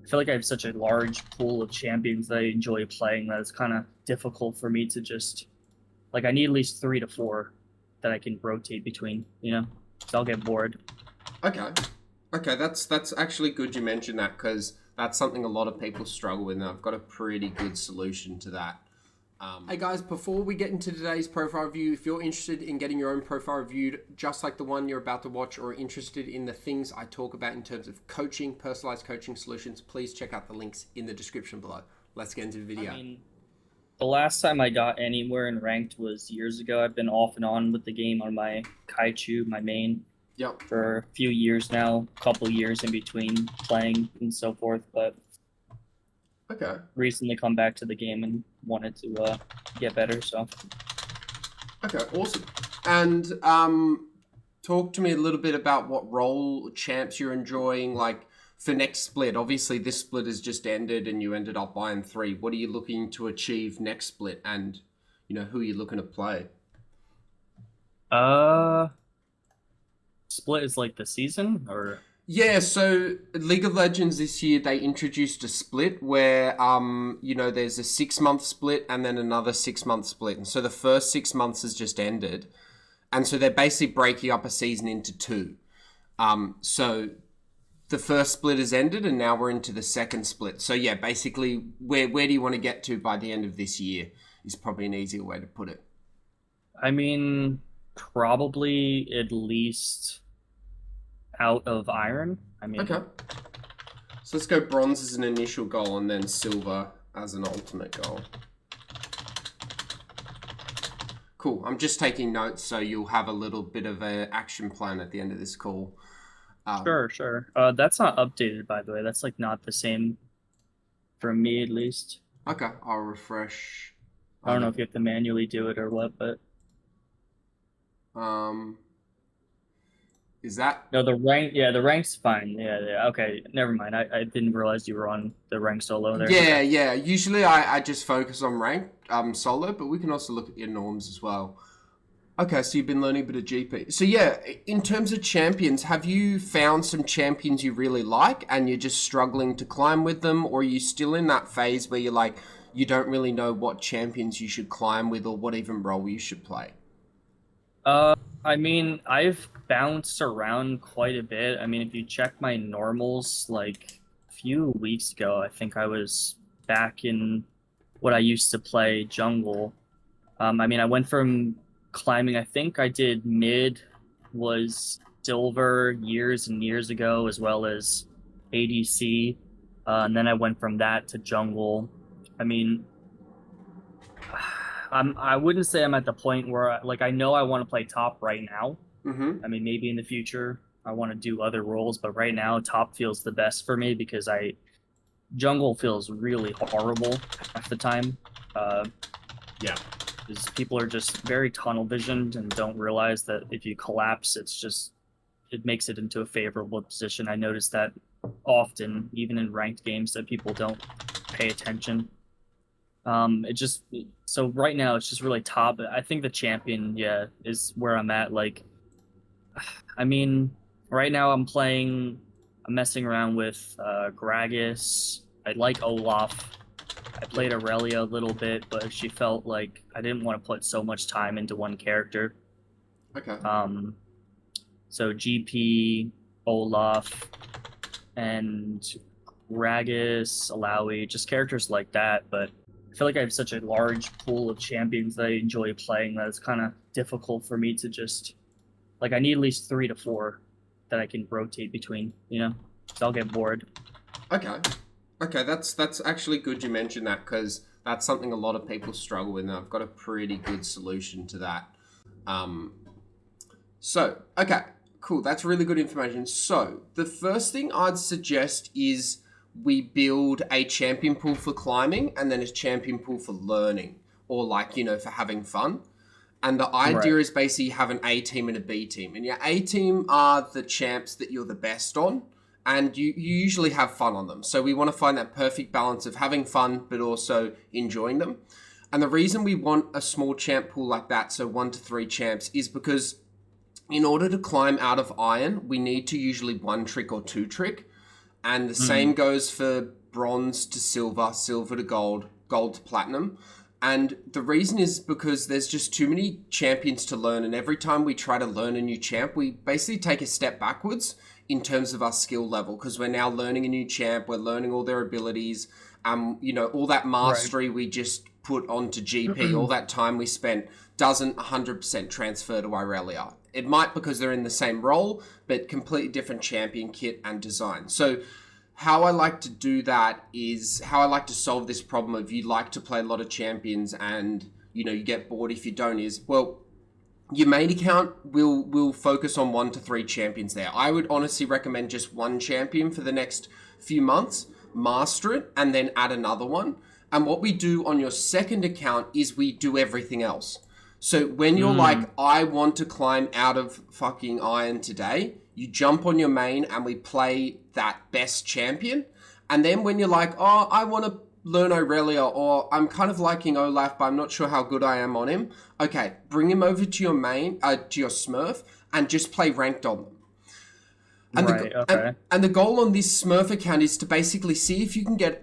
I feel like I have such a large pool of champions that I enjoy playing that it's kind of difficult for me to just like I need at least 3 to 4 that I can rotate between, So I'll get bored. Okay. Okay, that's actually good you mentioned that because that's something a lot of people struggle with, and I've got a pretty good solution to that. Hey guys, before we get into today's profile review, if you're interested in getting your own profile reviewed, just like the one you're about to watch, or interested in the things I talk about in terms of coaching, personalized coaching solutions, please check out the links in the description below. Let's get into the video. I mean, the last time I got anywhere in ranked was years ago. I've been off and on with the game on my Kaichu, my main, Yep. for a few years now, a couple years in between playing and so forth, but Okay. recently come back to the game and wanted to get better, so. Okay, awesome. And talk to me a little bit about what role champs you're enjoying, like for next split. Obviously, this split has just ended and you ended up buying 3. What are you looking to achieve next split, and who are you looking to play? Split is like the season, or? Yeah, so League of Legends this year, they introduced a split where there's a 6-month split and then another 6-month split. And so the first 6 months has just ended. And so they're basically breaking up a season into 2. So the first split has ended and now we're into the second split. So yeah, basically where do you want to get to by the end of this year is probably an easier way to put it. I mean, probably at least out of iron. Okay. So let's go bronze as an initial goal and then silver as an ultimate goal. Cool. I'm just taking notes so you'll have a little bit of an action plan at the end of this call. Sure. That's not updated, by the way. That's like not the same for me, at least. Okay, I'll refresh. I don't know if you have to manually do it or what, but is that no, the rank's fine. Yeah. Okay, never mind. I didn't realize you were on the rank solo there. Yeah. Usually I just focus on rank solo, but we can also look at your norms as well. Okay, so you've been learning a bit of GP. So yeah, in terms of champions, have you found some champions you really like and you're just struggling to climb with them, or are you still in that phase where you're like, you don't really know what champions you should climb with or what even role you should play? I mean, I've bounced around quite a bit. I mean, if you check my normals, like a few weeks ago, I think I was back in what I used to play jungle. I mean, I went from climbing, I think I did mid, was silver years and years ago, as well as ADC. And then I went from that to jungle. I mean, I wouldn't say I'm at the point where I know I want to play top right now. Mm-hmm. I mean, maybe in the future I want to do other roles, but right now top feels the best for me because jungle feels really horrible half the time. Yeah. Because people are just very tunnel visioned and don't realize that if you collapse, it makes it into a favorable position. I notice that often, even in ranked games, that people don't pay attention. So right now it's just really top. I think the champion, is where I'm at. Like, I mean, right now I'm messing around with Gragas. I like Olaf. I played Aurelia a little bit, but she felt like I didn't want to put so much time into one character. Okay. So GP, Olaf, and Gragas, Alawi, just characters like that, but I feel like I have such a large pool of champions that I enjoy playing that it's kind of difficult for me to just like I need at least 3 to 4 that I can rotate between, So I'll get bored. Okay, that's actually good you mentioned that because that's something a lot of people struggle with, and I've got a pretty good solution to that. Okay, cool. That's really good information. So the first thing I'd suggest is we build a champion pool for climbing and then a champion pool for learning or for having fun. And the idea is basically have an A team and a B team. And your A team are the champs that you're the best on, and you usually have fun on them. So we want to find that perfect balance of having fun but also enjoying them. And the reason we want a small champ pool like that, so 1 to 3 champs, is because in order to climb out of iron, we need to usually 1 trick or 2 trick. And the Mm. same goes for bronze to silver, silver to gold, gold to platinum. And the reason is because there's just too many champions to learn. And every time we try to learn a new champ, we basically take a step backwards in terms of our skill level, because we're now learning a new champ. We're learning all their abilities. All that Right. mastery we just put onto GP, all that time we spent doesn't 100% transfer to Irelia. It might because they're in the same role, but completely different champion kit and design. So how I like to do that is how I like to solve this problem of you like to play a lot of champions and you get bored if you don't is, well, your main account will focus on 1 to 3 champions there. I would honestly recommend just one champion for the next few months, master it, and then add another one. And what we do on your second account is we do everything else. So when you're like, Mm. I want to climb out of fucking iron today, you jump on your main and we play that best champion. And then when you're like, oh, I want to learn Aurelia, or I'm kind of liking Olaf, but I'm not sure how good I am on him. Okay, bring him over to your main, to your Smurf, and just play ranked on them. And Right. Okay. and the goal on this Smurf account is to basically see if you can get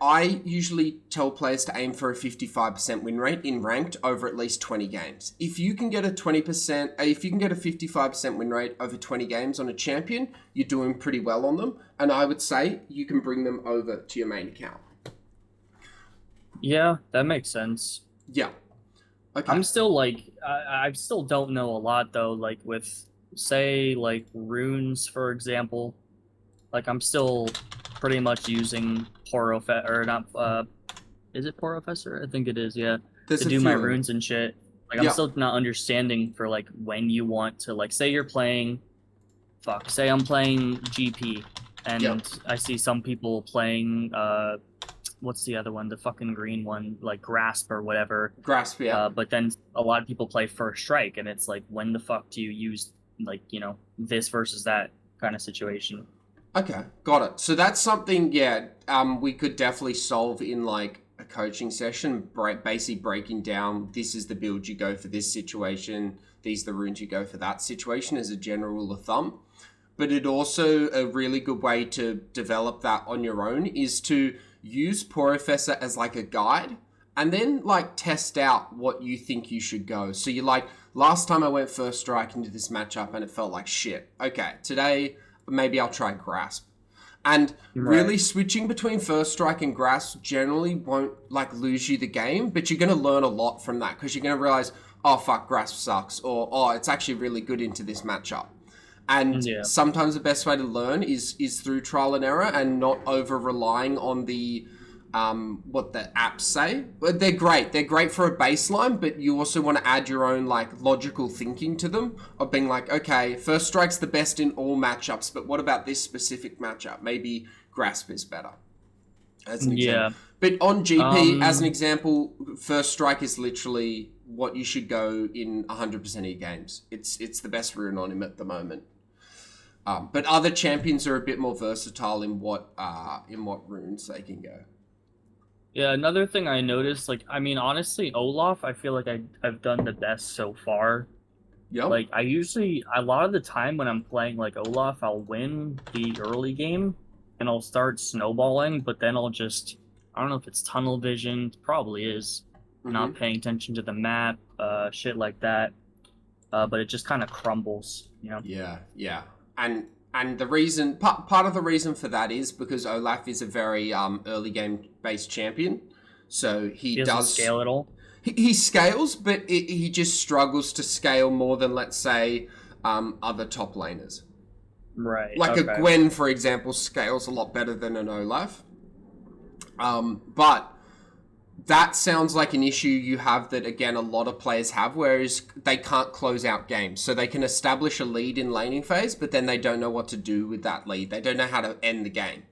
I usually tell players to aim for a 55% win rate in ranked over at least 20 games. If you can get a 20%, if you can get a 55% win rate over 20 games on a champion, you're doing pretty well on them. And I would say you can bring them over to your main account. Yeah, that makes sense. Yeah. Okay. I'm still like I still don't know a lot though, like with say like runes for example. Like I'm still pretty much using Porofessor or not is it Porofessor? I think it is, yeah. There's To a do my few of them. runes and shit. Like I'm Yeah. still not understanding for like when you want to like say you're playing say I'm playing GP Yeah. and I see some people playing what's the other one? The fucking green one, like Grasp or whatever. Grasp. Yeah. But then a lot of people play First Strike, and it's like, when the fuck do you use like this versus that kind of situation? Okay, got it. So that's something, yeah, we could definitely solve in like a coaching session, basically breaking down this is the build you go for this situation, these are the runes you go for that situation as a general rule of thumb. But it also a really good way to develop that on your own is to use Porofessor as like a guide and then like test out what you think you should go. So you're like, last time I went First Strike into this matchup and it felt like shit. Okay, today maybe I'll try Grasp. And really Right. switching between First Strike and Grasp generally won't like lose you the game, but you're going to learn a lot from that because you're going to realize, oh fuck, Grasp sucks, or oh, it's actually really good into this matchup. And Yeah. sometimes the best way to learn is through trial and error and not over relying on the what the apps say. But they're great. They're great for a baseline, but you also want to add your own like logical thinking to them of being like, okay, First Strike's the best in all matchups, but what about this specific matchup? Maybe Grasp is better. As an Yeah. example. But on GP, as an Um. example, First Strike is literally what you should go in 100% of your games. It's the best rune on him at the moment. But other champions are a bit more versatile in what runes they can go. Yeah. Another thing I noticed, like, I mean, honestly, Olaf, I feel like I've done the best so far. Yep. Like, I usually a lot of the time when I'm playing like Olaf, I'll win the early game, and I'll start snowballing, but then I'll just I don't know if it's tunnel vision, it probably is. Mm-hmm. Not paying attention to the map, shit like that. But it just kind of crumbles. Yeah, yeah. And the reason part of the reason for that is because Olaf is a very early game based champion, so he He doesn't does scale at all. he scales, but he just struggles to scale more than let's say other top laners. Right. Like a Okay. Gwen, for example, scales a lot better than an Olaf. But that sounds like an issue you have that, again, a lot of players have, whereas they can't close out games. So they can establish a lead in laning phase, but then they don't know what to do with that lead. They don't know how to end the game.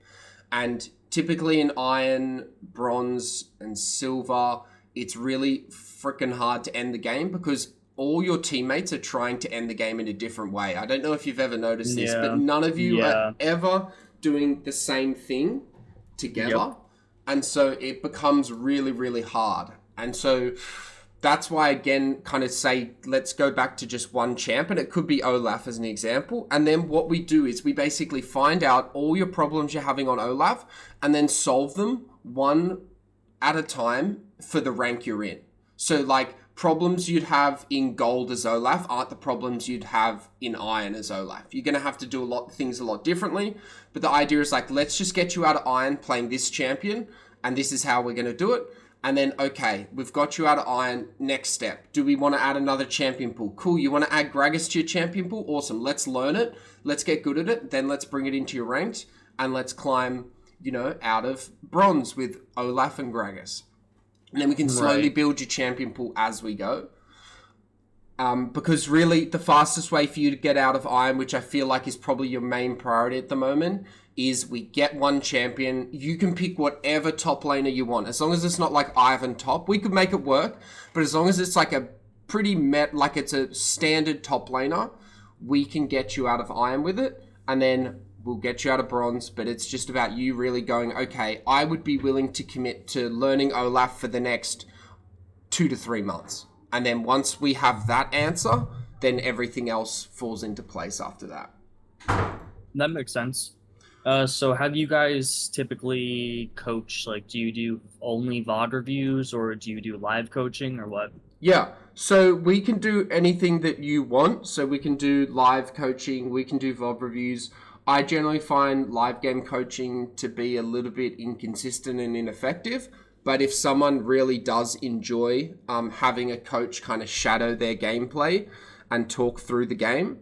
And typically in Iron, Bronze, and Silver, it's really freaking hard to end the game because all your teammates are trying to end the game in a different way. I don't know if you've ever noticed this, Yeah. but none of you Yeah. are ever doing the same thing together. Yep. And so it becomes really, really hard. And so That's why, again, kind of say, let's go back to just one champ, and it could be Olaf as an example. And then what we do is we basically find out all your problems you're having on Olaf and then solve them one at a time for the rank you're in. So, like, problems you'd have in gold as Olaf aren't the problems you'd have in iron as Olaf. You're going to have to do things a lot differently. But the idea is, like, let's just get you out of iron playing this champion, and this is how we're going to do it. And then, okay, we've got you out of iron. Next step. Do we want to add another champion pool? Cool. You want to add Gragas to your champion pool? Awesome. Let's learn it. Let's get good at it. Then let's bring it into your ranked. And let's climb, out of bronze with Olaf and Gragas. And then we can slowly build your champion pool as we go. Because really, the fastest way for you to get out of iron, which I feel like is probably your main priority at the moment, is we get one champion. You can pick whatever top laner you want. As long as it's not like Ivan top, we could make it work. But as long as it's like a pretty like it's a standard top laner, we can get you out of iron with it. And then we'll get you out of bronze. But it's just about you really going, okay, I would be willing to commit to learning Olaf for the next 2 to 3 months. And then once we have that answer, then everything else falls into place after that. That makes sense. So have you guys typically coach, like, do you do only VOD reviews or do you do live coaching or what? Yeah, so we can do anything that you want. So we can do live coaching, we can do VOD reviews. I generally find live game coaching to be a little bit inconsistent and ineffective. But if someone really does enjoy having a coach kind of shadow their gameplay and talk through the game,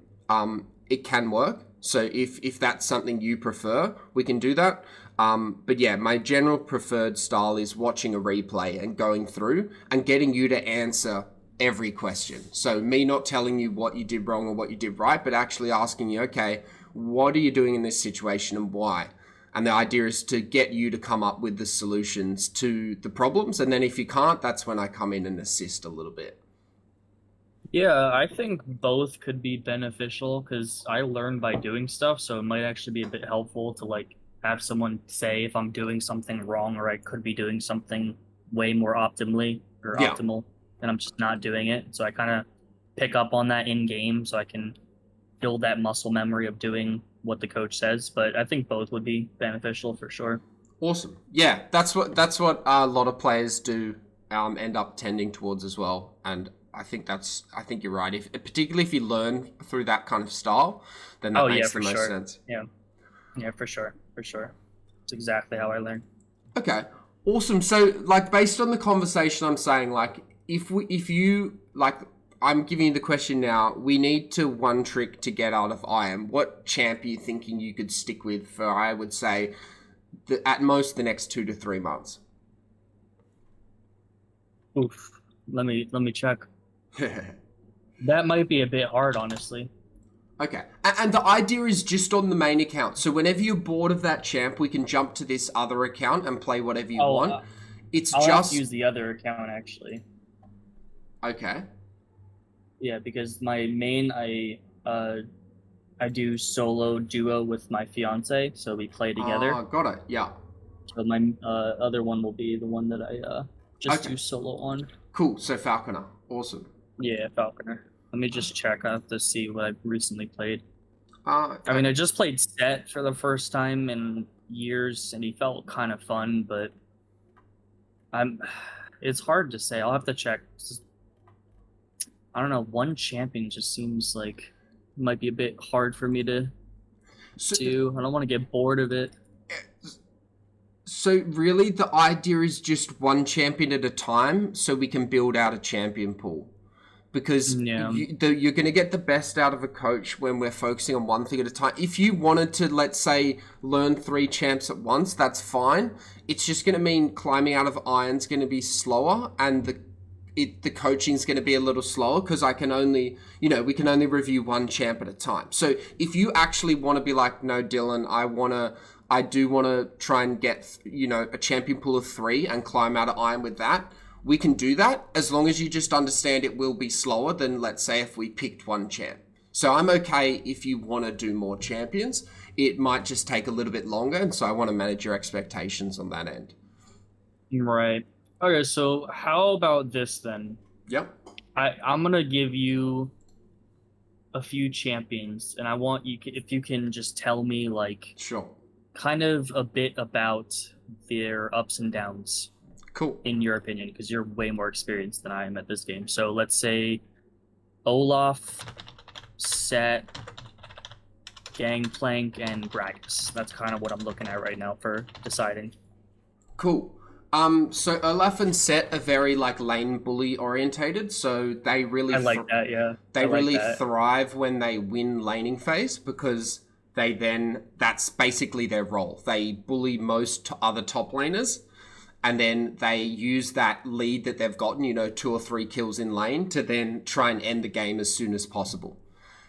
it can work. So if that's something you prefer, we can do that. But yeah, my general preferred style is watching a replay and going through and getting you to answer every question. So me not telling you what you did wrong or what you did right, but actually asking you, okay, what are you doing in this situation and why? And the idea is to get you to come up with the solutions to the problems. And then if you can't, that's when I come in and assist a little bit. Yeah, I think both could be beneficial because I learn by doing stuff, so it might actually be a bit helpful to like have someone say if I'm doing something wrong or I could be doing something way more optimally or Yeah. optimal and I'm just not doing it. So I kind of pick up on that in game so I can build that muscle memory of doing what the coach says. But I think both would be beneficial for sure. Awesome. Yeah, that's what a lot of players do end up tending towards as well. And I think you're right. If particularly if you learn through that kind of style, then that makes the most sense. Yeah, for sure. It's exactly how I learn. Okay, awesome. So, like, based on the conversation, I'm saying, like, if you like, I'm giving you the question now. We need to one trick to get out of iron. What champ are you thinking you could stick with for? I would say, at most the next 2 to 3 months. Oof. Let me check. That might be a bit hard, honestly. Okay, and the idea is just on the main account. So whenever you're bored of that champ, we can jump to this other account and play whatever you want. I'll have to use the other account actually. Okay. Yeah, because my main I do solo duo with my fiance, so we play together. Oh, got it. Yeah. So my other one will be the one that I just do solo on. Cool. So Falconer. Awesome. Yeah, Falconer. Let me just check. I have to see what I've recently played. Okay. I mean, I just played Set for the first time in years, and he felt kind of fun, but it's hard to say. I'll have to check. I don't know. One champion just seems like it might be a bit hard for me to do. I don't want to get bored of it. So really, the idea is just one champion at a time, so we can build out a champion pool. Because you're going to get the best out of a coach when we're focusing on one thing at a time. If you wanted to, let's say, learn 3 champs at once, that's fine. It's just going to mean climbing out of iron's going to be slower, and the coaching's going to be a little slower because we can only review one champ at a time. So if you actually want to be like, no, Dylan, I do want to try and get, a champion pool of 3 and climb out of iron with that. We can do that as long as you just understand it will be slower than, let's say, if we picked one champ. So I'm okay if you want to do more champions. It might just take a little bit longer, and so I want to manage your expectations on that end. Right. Okay, so how about this then? Yep. I'm gonna give you a few champions, and I want you if you can just tell me like Sure. kind of a bit about their ups and downs Cool. in your opinion, because you're way more experienced than I am at this game. So let's say Olaf, Set, Gangplank, and Gragas. That's kind of what I'm looking at right now for deciding. Cool. So Olaf and Set are very like lane bully orientated, so I like that, yeah. I they like really that. thrive when they win laning phase because they then that's basically their role. They bully most other top laners, and then they use that lead that they've gotten, 2 or 3 kills in lane, to then try and end the game as soon as possible.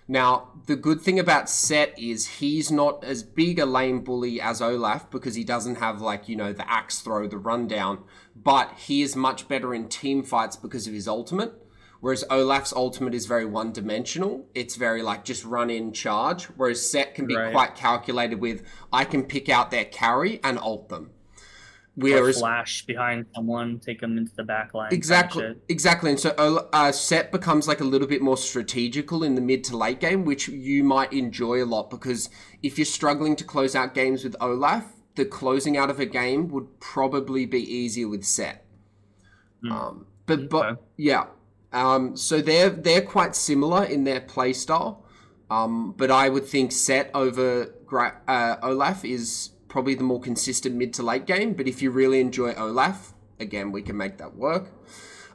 Now, the good thing about Set is he's not as big a lane bully as Olaf because he doesn't have, like, the axe throw, the rundown, but he is much better in team fights because of his ultimate. Whereas Olaf's ultimate is very one dimensional. It's very like just run in, charge. Whereas Set can be Right. quite calculated with, I can pick out their carry and ult them. Or Whereas flash behind someone, take them into the back line kind of Exactly, shit. exactly. And so Set becomes like a little bit more strategical in the mid to late game, which you might enjoy a lot because if you're struggling to close out games with Olaf, the closing out of a game would probably be easier with Set. Hmm. But Okay. yeah, so they're quite similar in their play style. But I would think Set over Olaf is probably the more consistent mid to late game. But if you really enjoy Olaf, again, we can make that work.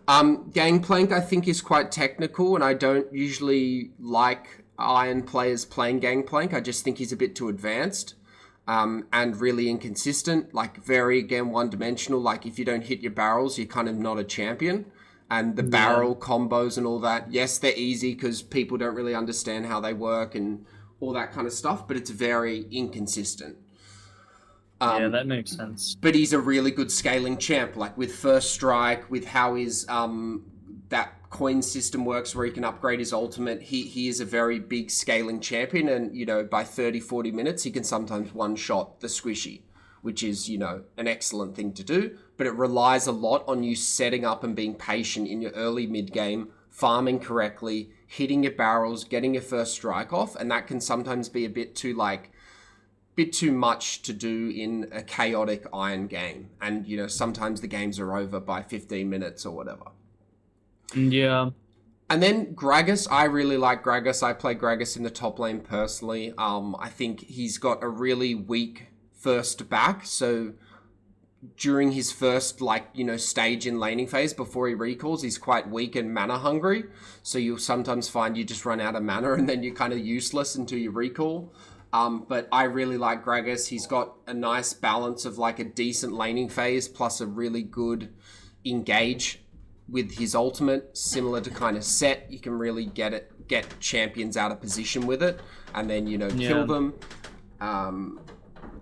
Gangplank, I think, is quite technical, and I don't usually like Iron players playing Gangplank. I just think he's a bit too advanced and really inconsistent. Like, very, again, one dimensional. Like, if you don't hit your barrels, you're kind of not a champion. And the Yeah. barrel combos and all that, yes, they're easy because people don't really understand how they work and all that kind of stuff, but it's very inconsistent. Yeah, that makes sense. But he's a really good scaling champ, like with first strike, with how his that coin system works where he can upgrade his ultimate. He is a very big scaling champion, and by 30-40 minutes he can sometimes one shot the squishy, which is an excellent thing to do, but it relies a lot on you setting up and being patient in your early mid game, farming correctly, hitting your barrels, getting your first strike off, and that can sometimes be a bit too much to do in a chaotic iron game. And sometimes the games are over by 15 minutes or whatever. Yeah. And then Gragas, I really like Gragas. I play Gragas in the top lane personally. I think he's got a really weak first back, so during his first stage in laning phase before he recalls, he's quite weak and mana hungry, so you'll sometimes find you just run out of mana and then you're kind of useless until you recall. But I really like Gragas. He's got a nice balance of like a decent laning phase plus a really good engage with his ultimate, similar to kind of Set. You can really get champions out of position with it, and then kill Yeah. them.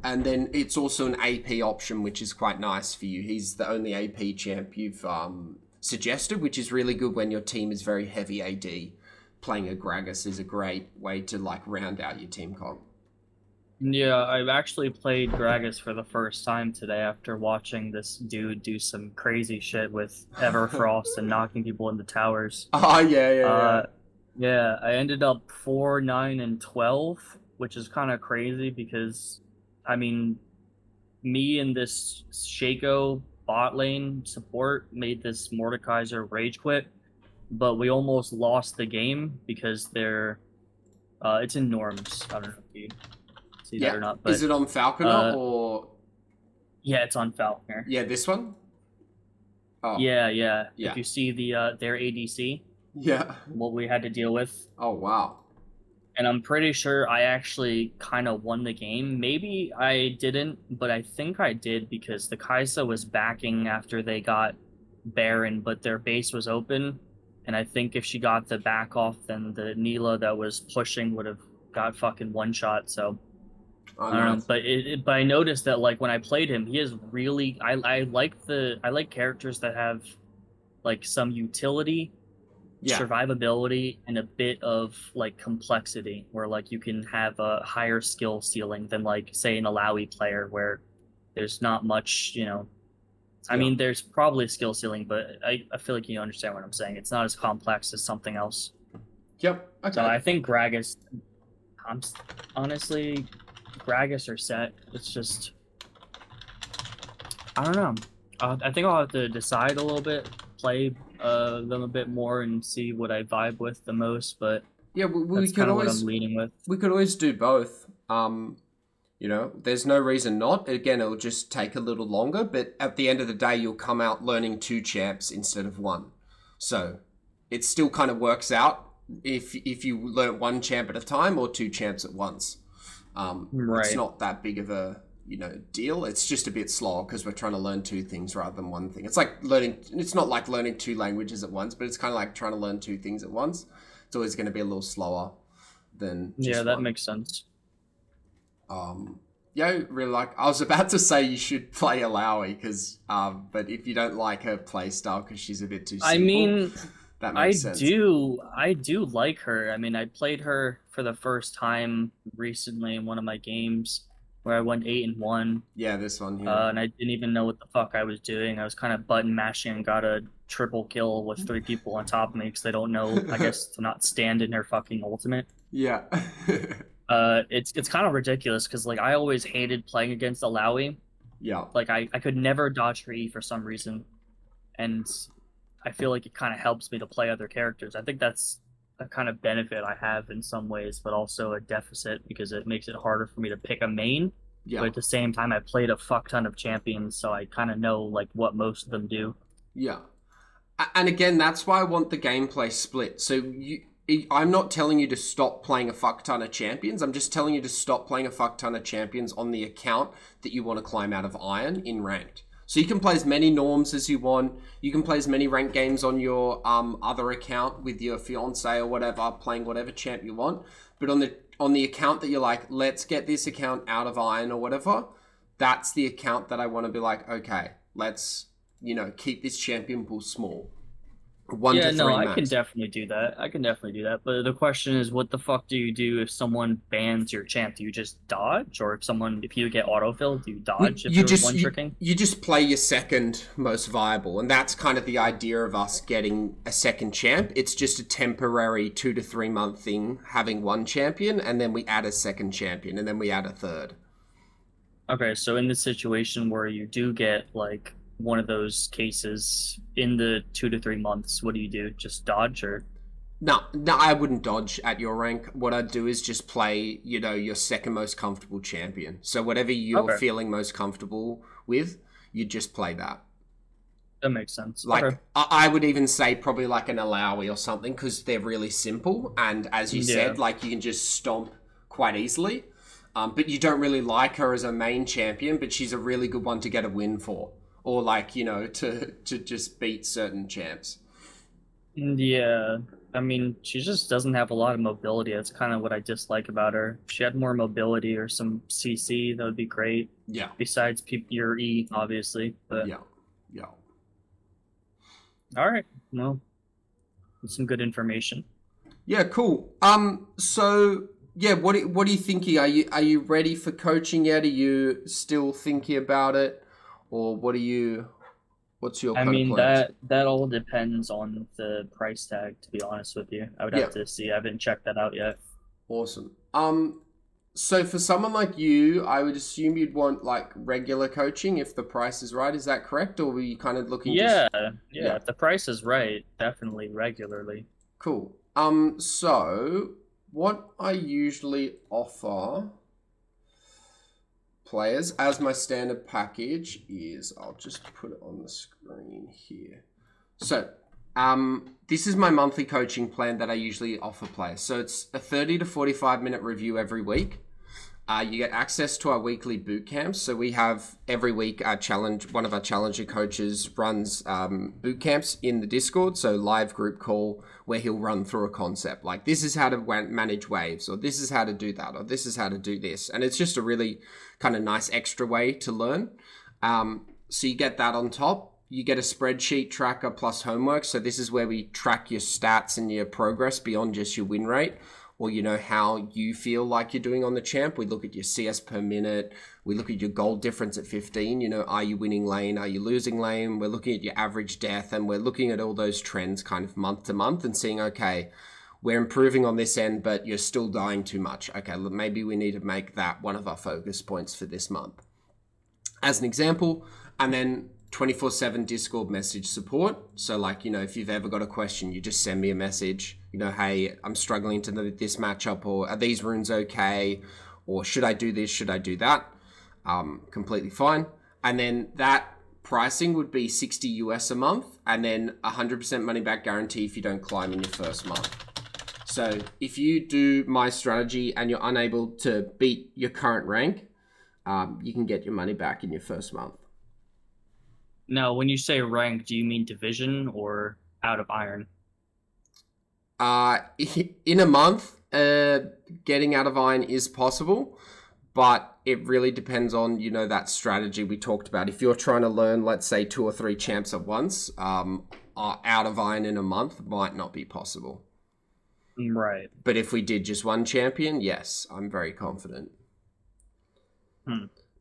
And then it's also an AP option, which is quite nice for you. He's the only AP champ you've suggested, which is really good when your team is very heavy AD. Playing a Gragas is a great way to like round out your team comp. Yeah, I've actually played Gragas for the first time today after watching this dude do some crazy shit with Everfrost and knocking people into towers. Oh yeah, yeah, yeah. Uh, yeah, I ended up 4, 9, and 12, which is kind of crazy because, I mean, me and this Shaco bot lane support made this Mordekaiser rage quit, but we almost lost the game because it's in norms. I don't know if you see that Yeah. or not, Is but it on Falconer uh, or yeah, it's on Falconer. yeah, this one? Oh, Yeah, yeah. If yeah. you see their ADC, Yeah. what we had to deal with, Oh wow. and I'm pretty sure I actually kind of won the game. Maybe I didn't, but I think I did because the Kaisa was backing after they got Baron, but their base was open. And I think if she got the back off, then the Neela that was pushing would have got fucking one shot. So Oh I don't know. nice. But I noticed that like when I played him, he is really I like characters that have like some utility, Yeah. survivability, and a bit of like complexity where like you can have a higher skill ceiling than like say an Alawi player where there's not much, I Yeah. mean, there's probably a skill ceiling, but I feel like you understand what I'm saying. It's not as complex as something else. Yep. So Okay. I think Gragas, I'm honestly, Gragas or Set. It's just, I don't know. I think I'll have to decide a little bit, play them a bit more, and see what I vibe with the most. But Yeah, we that's could kind of what I'm always leading with. do both. There's no reason not. Again, it'll just take a little longer, but at the end of the day, you'll come out learning two champs instead of one. So it still kind of works out if you learn one champ at a time or two champs at once. It's Right. not that big of a deal. It's just a bit slower because we're trying to learn two things rather than one thing. It's like learning. It's not like learning two languages at once, but it's kind of like trying to learn two things at once. It's always going to be a little slower than Yeah, just that one. makes sense. Yeah, really like. I was about to say you should play Alawi but if you don't like her play style because she's a bit too I simple, mean, that makes sense. I do like her. I mean, I played her for the first time recently in one of my games where I went 8-1, Yeah, this one here. and I didn't even know what the fuck I was doing. I was kind of button mashing and got a triple kill with three people on top of me because they don't know, I guess, to not stand in her fucking ultimate. Yeah. It's kind of ridiculous because like I always hated playing against Alawi. Yeah. Like I could never dodge her E for some reason, and I feel like it kind of helps me to play other characters. I think that's a kind of benefit I have in some ways, but also a deficit because it makes it harder for me to pick a main. But Yeah. at the same time, I played a fuck ton of champions, so I kind of know like what most of them do. Yeah. And again, that's why I want the gameplay split. So I'm not telling you to stop playing a fuck ton of champions. I'm just telling you to stop playing a fuck ton of champions on the account that you want to climb out of Iron in ranked. So you can play as many norms as you want. You can play as many ranked games on your other account with your fiance or whatever, playing whatever champ you want. But on the account that you're like, let's get this account out of Iron or whatever, that's the account that I want to be like, okay, let's keep this champion pool small, one Yeah, to no, three I can max. definitely do that. I can definitely do that. But the question is, what the fuck do you do if someone bans your champ? Do you just dodge, or if you get autofill, do you dodge if You you're just one tricking? you just play your second most viable, and that's kind of the idea of us getting a second champ. It's just a temporary 2 to 3 month thing, having one champion, and then we add a second champion, and then we add a third. Okay, so in the situation where you do get like one of those cases in the 2 to 3 months, what do you do? Just dodge or No, no, I wouldn't dodge at your rank. What I'd do is just play, your second most comfortable champion. So whatever you're okay, feeling most comfortable with, you just play that. that makes sense. Okay, Like I would even say probably like an Alawi or something because they're really simple and as you yeah, said, like you can just stomp quite easily. But you don't really like her as a main champion, but she's a really good one to get a win for, or like to just beat certain champs. yeah. I mean, she just doesn't have a lot of mobility. That's kind of what I dislike about her. If she had more mobility or some CC, that would be great. Yeah, Besides your E, obviously. But yeah, yeah. all right, well, that's some good information. Yeah, cool. So yeah, what are you thinking? Are you ready for coaching yet? Are you still thinking about it, or what's your I kind of mean plans? that all depends on the price tag, to be honest with you. I would Yeah, have to see. I haven't checked that out yet. awesome. So for someone like you, I would assume you'd want like regular coaching if the price is right. Is that correct, or were you kind of looking just Yeah, yeah? yeah. If the price is right, definitely regularly. Cool. So what I usually offer players as my standard package is I'll just put it on the screen here. So, this is my monthly coaching plan that I usually offer players. So it's a 30 to 45-minute review every week. You get access to our weekly boot camps. So we have every week one of our challenger coaches runs boot camps in the Discord. So live group call where he'll run through a concept like this is how to manage waves, or this is how to do that, or this is how to do this. And it's just a really kind of nice extra way to learn. So you get that on top. You get a spreadsheet tracker plus homework. So this is where we track your stats and your progress beyond just your win rate. or how you feel like you're doing on the champ. We look at your CS per minute. We look at your gold difference at 15. Are you winning lane? Are you losing lane? We're looking at your average death, and we're looking at all those trends kind of month to month and seeing, okay, we're improving on this end, but you're still dying too much. Okay, maybe we need to make that one of our focus points for this month, as an example. And then 24/7 Discord message support. So if you've ever got a question, you just send me a message, hey, I'm struggling to this matchup, or are these runes okay? Or should I do this? Should I do that? Completely fine. And then that pricing would be 60 US a month, and then 100% money back guarantee if you don't climb in your first month. So if you do my strategy and you're unable to beat your current rank, you can get your money back in your first month. Now, when you say rank, do you mean division or out of iron? In a month, getting out of iron is possible, but it really depends on, that strategy we talked about. If you're trying to learn, let's say 2 or 3 champs at once, out of iron in a month might not be possible. Right. But if we did just one champion, yes, I'm very confident.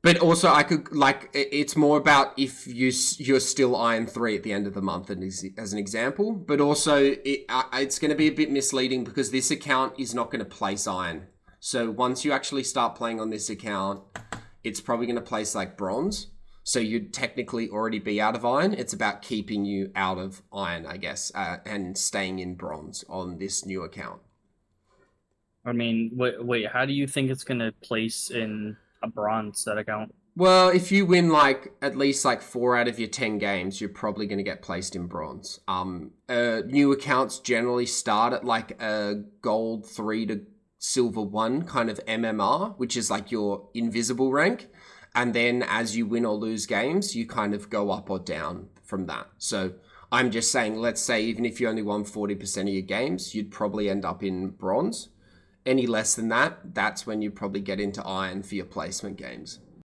But also, I could, it's more about if you're still Iron 3 at the end of the month, as an example. But also, it's going to be a bit misleading because this account is not going to place Iron. So once you actually start playing on this account, it's probably going to place Bronze. So you'd technically already be out of Iron. It's about keeping you out of Iron, I guess, and staying in Bronze on this new account. I mean, wait, how do you think it's going to place in a Bronze, that account? Well, if you win at least 4 out of your 10 games, you're probably going to get placed in Bronze. New accounts generally start at a gold 3 to silver 1 kind of MMR, which is your invisible rank. And then as you win or lose games, you kind of go up or down from that. So I'm just saying, let's say even if you only won 40% of your games, you'd probably end up in Bronze. Any less than that, that's when you probably get into Iron for your placement games.